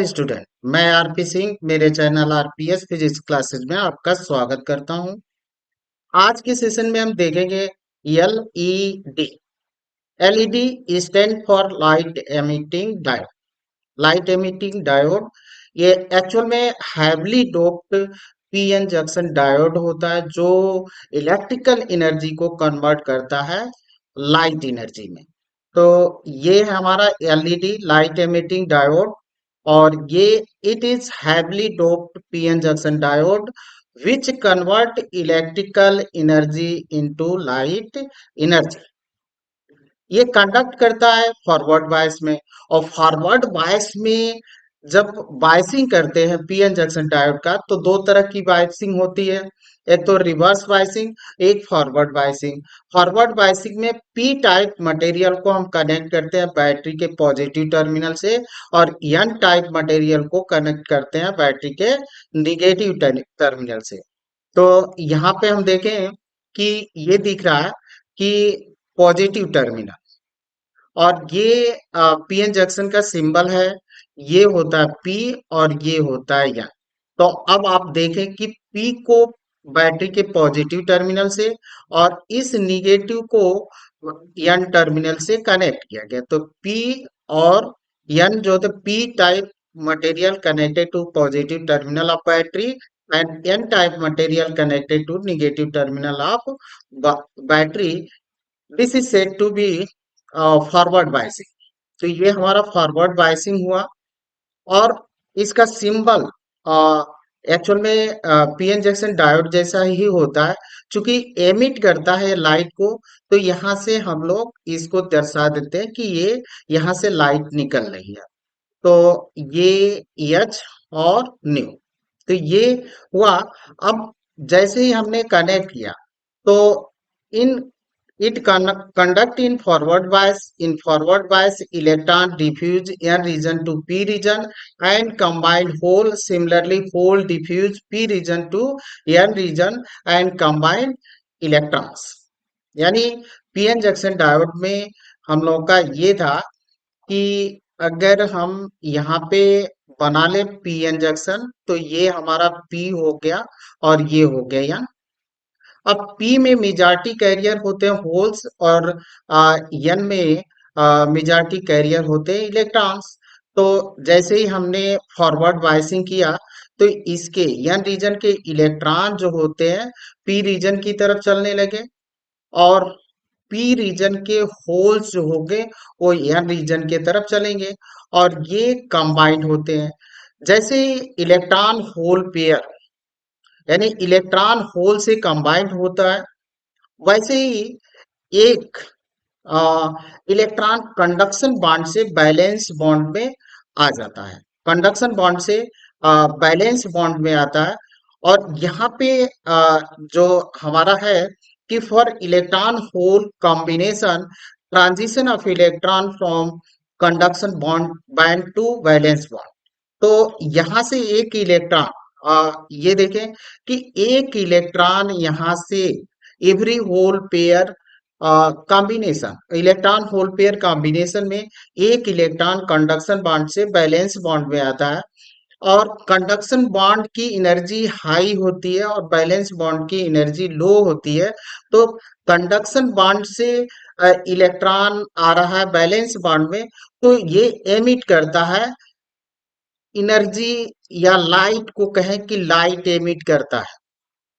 Student, मैं RP Singh मेरे channel RPS physics classes में आपका स्वागत करता हूं। आज के सेशन में हम देखेंगे LED. LED stand for light emitting diode. Light emitting diode ये एक्चुअल में heavily doped PN junction diode होता है जो इलेक्ट्रिकल एनर्जी को कन्वर्ट करता है लाइट एनर्जी में। तो ये है हमारा एलईडी लाइट एमिटिंग डायोड। और ये it is heavily doped PN junction diode which convert electrical energy into light energy. ये कंडक्ट करता है फॉरवर्ड बायस में। और फॉरवर्ड बायस में जब बायसिंग करते हैं पीएन जंक्शन डायोड का तो दो तरह की बायसिंग होती है। एक तो रिवर्स बायसिंग, एक फॉरवर्ड बायसिंग। फॉरवर्ड बायसिंग में पी टाइप मटेरियल को हम कनेक्ट करते हैं बैटरी के पॉजिटिव टर्मिनल से और एन टाइप मटेरियल को कनेक्ट करते हैं बैटरी के निगेटिव टर्मिनल से। तो यहाँ पे हम देखें कि ये दिख रहा है कि पॉजिटिव टर्मिनल और ये पीएन जंक्शन का सिंबल है। ये होता है पी और ये होता है एन। तो अब आप देखें कि पी को बैटरी के पॉजिटिव टर्मिनल से और इस निगेटिव को एन टर्मिनल से कनेक्ट किया गया। तो पी और एन जो होता है P type material connected to positive terminal of battery and N type material connected to negative terminal of battery. This is said to be forward biasing. तो ये हमारा फॉरवर्ड बायसिंग हुआ। और इसका सिंबल एक्चुअल में पीएन जंक्शन डायोड जैसा ही होता है। चूंकि एमिट करता है लाइट को तो यहाँ से हम लोग इसको दर्शा देते हैं कि ये यहाँ से लाइट निकल रही है। तो ये एच और न्यू। तो ये हुआ। अब जैसे ही हमने कनेक्ट किया तो इन it conduct in forward bias. In forward bias, electron diffuse n region to p region and combined hole. Similarly, hole diffuse p region to n region and combined electrons. यानी PN junction diode में हम लोग का ये था कि अगर हम यहाँ पे बना ले पीएन जंक्शन तो ये हमारा पी हो गया और ये हो गया एन। अब पी में मेजॉरिटी कैरियर होते हैं होल्स और एन में मेजॉरिटी कैरियर होते हैं इलेक्ट्रॉन्स। तो जैसे ही हमने फॉरवर्ड बायसिंग किया तो इसके एन रीजन के इलेक्ट्रॉन जो होते हैं पी रीजन की तरफ चलने लगे और पी रीजन के होल्स जो होंगे वो एन रीजन के तरफ चलेंगे और ये कंबाइंड होते हैं। जैसे ही इलेक्ट्रॉन होल पेयर यानी इलेक्ट्रॉन होल से कंबाइंड होता है वैसे ही एक इलेक्ट्रॉन कंडक्शन बॉन्ड से बैलेंस बॉन्ड में आ जाता है। कंडक्शन बॉन्ड से बैलेंस बॉन्ड में आता है। और यहाँ पे जो हमारा है कि for electron hole combination transition of electron from conduction bond band to valence bond. तो यहाँ से एक इलेक्ट्रॉन ये देखें कि एक इलेक्ट्रॉन यहाँ से every hole pair combination electron hole pair combination में एक इलेक्ट्रॉन कंडक्शन बॉन्ड से बैलेंस बॉन्ड में आता है। और कंडक्शन बॉन्ड की एनर्जी हाई होती है और बैलेंस बॉन्ड की एनर्जी लो होती है। तो कंडक्शन बॉन्ड से इलेक्ट्रॉन आ रहा है बैलेंस बॉन्ड में तो ये एमिट करता है एनर्जी या लाइट को कहें कि लाइट एमिट करता है।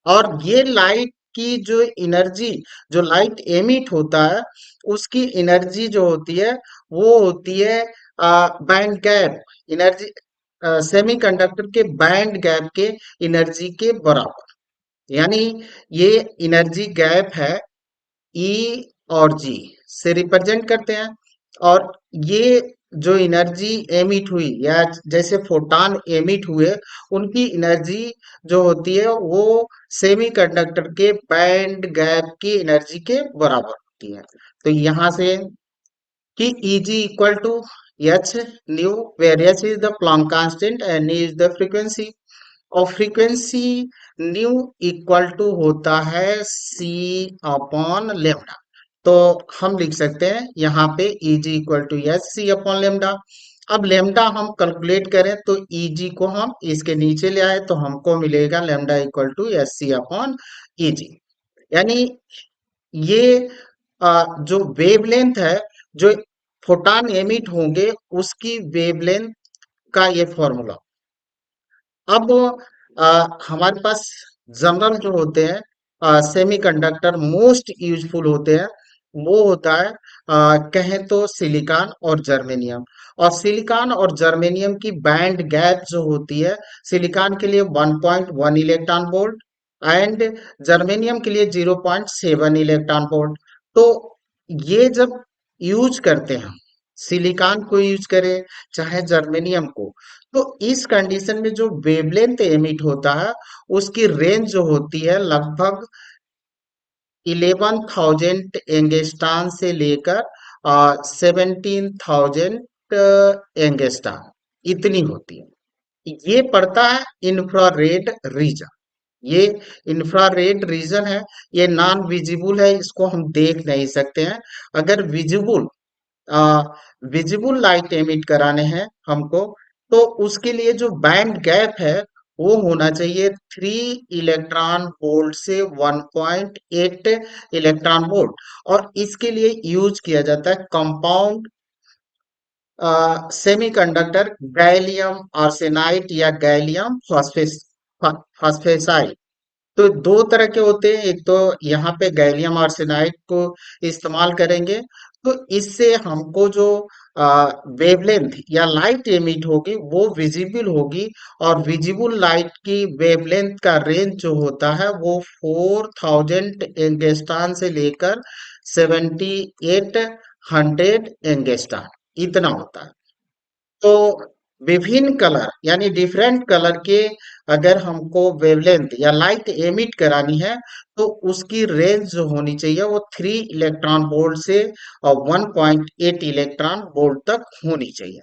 और ये लाइट की जो एनर्जी जो लाइट एमिट होता है उसकी एनर्जी जो होती है वो होती है बैंड गैप एनर्जी सेमीकंडक्टर के बैंड गैप के एनर्जी के बराबर। यानी ये एनर्जी गैप है ई और जी से रिप्रेजेंट करते हैं। और ये जो एनर्जी एमिट हुई या जैसे फोटॉन एमिट हुए उनकी एनर्जी जो होती है वो सेमीकंडक्टर के बैंड गैप की एनर्जी के बराबर होती है। तो यहाँ से कि Eg equal to h nu where h is the Planck constant and is the frequency. और फ्रीक्वेंसी न्यू इक्वल टू होता है सी अपॉन लेमडा। तो हम लिख सकते हैं यहाँ पे Eg equal to H C upon lambda. अब लेमडा हम कैलकुलेट करें तो ईजी को हम इसके नीचे ले आए तो हमको मिलेगा lambda equal to S C upon E g. यानी ये जो वेवलेंथ है, जो फोटॉन एमिट होंगे उसकी वेवलेंथ का ये फॉर्मूला। अब हमारे पास जनरल जो होते हैं सेमीकंडक्टर मोस्ट यूजफुल होते हैं, वो होता है कहें तो सिलिकॉन और जर्मेनियम। और सिलिकॉन और जर्मेनियम की बैंड गैप जो होती है, सिलिकॉन के लिए 1.1 इलेक्ट्रॉन वोल्ट एंड जर्मेनियम के लिए 0.7 इलेक्ट्रॉन वोल्ट। तो ये जब यूज करते हैं, सिलिकॉन को यूज करें चाहे जर्मेनियम को, तो इस कंडीशन में जो वेवलेंथ एमिट होता है उसकी रेंज जो होती है लगभग 11,000 एंगस्ट्रॉन से लेकर 17,000 एंगस्ट्रॉन इतनी होती है। ये पड़ता है इंफ्रारेड रीजन। ये इंफ्रारेड रीजन है, ये नॉन विजिबल है, इसको हम देख नहीं सकते हैं। अगर विजिबल लाइट एमिट कराने हैं हमको, तो उसके लिए जो बैंड गैप है वो होना चाहिए 3 इलेक्ट्रॉन वोल्ट से 1.8 इलेक्ट्रॉन वोल्ट। और इसके लिए यूज किया जाता है कंपाउंड सेमीकंडक्टर गैलियम आर्सेनाइड या गैलियम फॉस्फेसाइड। तो दो तरह के होते हैं, एक तो यहाँ पे गैलियम आर्सेनाइड को इस्तेमाल करेंगे, तो इससे हमको जो वेवलेंथ या लाइट एमिट होगी वो विजिबल होगी। और विजिबल लाइट की वेवलेंथ का रेंज जो होता है वो 4,000 एंगस्ट्रॉन से लेकर 7,800 एंगस्ट्रॉन इतना होता है। तो विभिन्न कलर यानी डिफरेंट कलर के अगर हमको वेवलेंथ या लाइट एमिट करानी है, तो उसकी रेंज जो होनी चाहिए वो 3 इलेक्ट्रॉन वोल्ट से और 1.8 इलेक्ट्रॉन वोल्ट तक होनी चाहिए।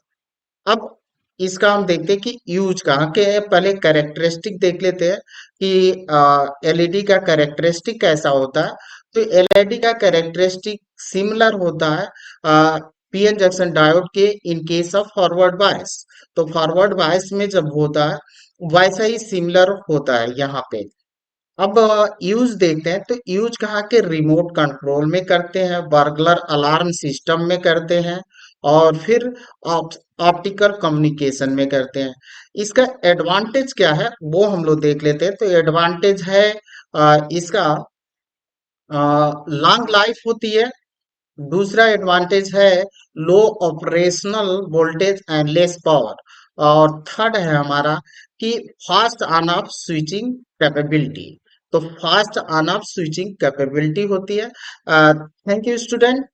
अब इसका हम देखते हैं कि यूज कहाँ के है। पहले कैरेक्टरिस्टिक देख लेते हैं कि एलईडी का कैरेक्टरिस्टिक कैसा होता है। तो एलईडी का कैरेक्टरिस्टिक सिमिलर होता है पीएन जंक्शन डायोड के in case of forward bias. तो फॉरवर्ड बायस में जब होता है वैसा ही सिमिलर होता है यहाँ पे। अब यूज देखते हैं, तो यूज कहाँ के रिमोट कंट्रोल में करते हैं, बर्गलर अलार्म सिस्टम में करते हैं, और फिर ऑप्टिकल कम्युनिकेशन में करते हैं। इसका एडवांटेज क्या है वो हम लोग देख लेते हैं। तो एडवांटेज है इसका लॉन्ग लाइफ होती है। दूसरा एडवांटेज है low operational voltage and less power. और थर्ड है हमारा कि fast on off switching capability. तो fast on off switching capability होती है। Thank you student.